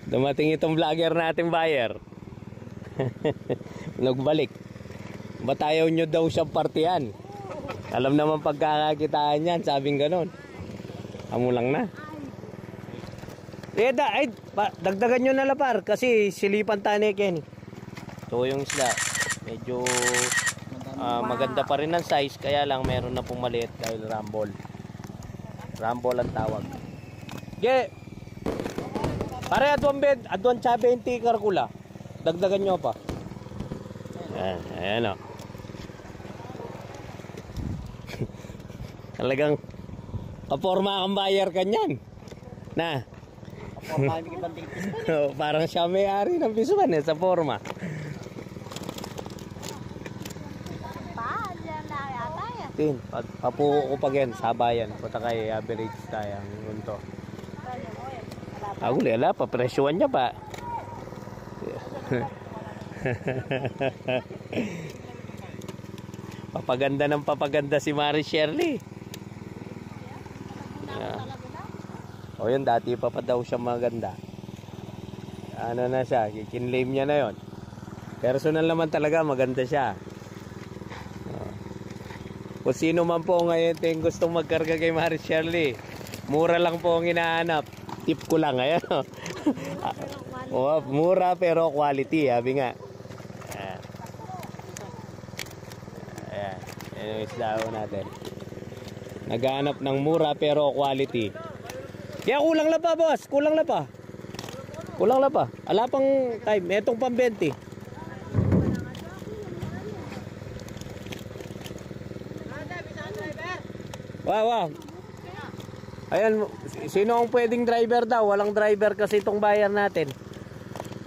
Dumating itong vlogger natin buyer. Nagbalik. Ba't ayaw nyo daw siyang partihan? Alam naman pagkakakitaan yan, sabing ganon. Amo lang na. Dagdagan nyo na lapar kasi silipan tayo ni Kenny. Ito yung isla. Medyo maganda pa rin ang size, kaya lang meron na pong maliit dahil rumble. Rumble ang tawag. Ge! Pare, adwan cha 20 karkula. Dagdagan nyo pa. Ayan o. Talagang kaporma kang buyer kanyan. Na. Parang siya may-ari ng pispan sa forma. Tin, papuko ko pa gen, sabayan. Punta kay average tayo ang gunto. Ako lala, papresyuan niya pa. Papaganda ng papaganda si Mari Shirley. O yun, dati pa daw siya maganda. Ano na siya, kikinlame niya na yon. Personal naman talaga, maganda siya. Kung sino man po ngayon ting gustong magkarga kay Mari Shirley, mura lang po ang hinahanap. Tip ko lang, ayan. Mura pero quality, sabi nga. Ayan, ayan yung isda natin. Naghahanap ng mura pero quality. Kaya kulang na pa, boss. Kulang na pa. Kulang na pa. Ala pang time. Etong pang 20. Wow. Ayan, sino ang pwedeng driver daw? Walang driver kasi itong buyer natin.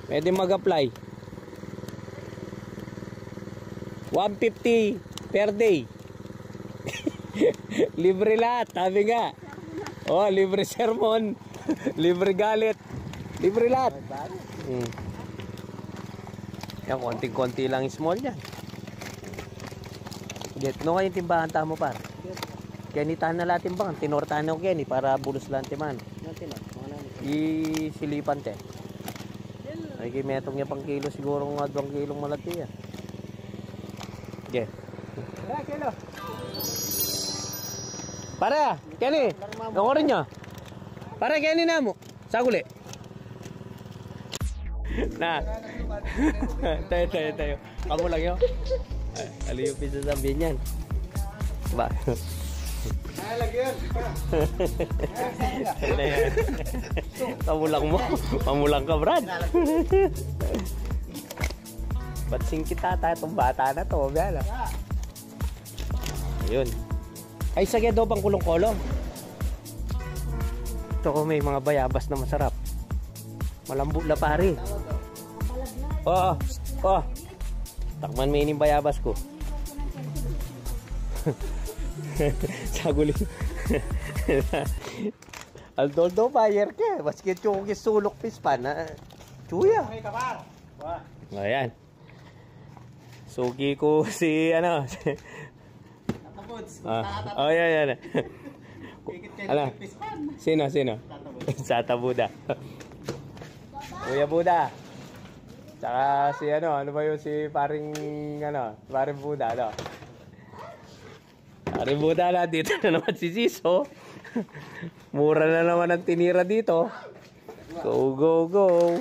Pwede mag-apply. 150 per day. Libre lahat, sabi nga. Oh, libre sermon, libre galit, libre lahat. Yan, konting-konti lang small yan. Get, no kayong timbahan tamo par. Kenny tahan na lahat timbang, tinortahan na ko Kenny para bulos lang timan. Isilipan te. Ay kimetong niya pang kilo siguro nga 2 kilong malati yan. Get. Kilo. Para, Kenny, nangoro nyo. Para, Kenny na mo. Saguli. Na. Tayo. Kamu lang yun. Aliyo pisa sabihin yan. Ba? Lagyan. Kamulang mo. Kamulang ka, Brad. Ba't singkita tayo itong bata na to? Ayun. Ay, sagya daw pang kulong-kulong. Ito ko may mga bayabas na masarap. Malambot na pare. Oo. Takman may ining bayabas ko. Saguli. Aldoldo buyer ke. Basket yung sulok pispan. Chuya. Ayan. Sugi ko si ano. Oh, yan. Ala. Sino? Sata Buda. Kuya Buda. Tsaka si ano ba yun si paring Buda, ano? Paring Buda na, dito na naman si Siso. Mura na naman ang tinira dito. Go.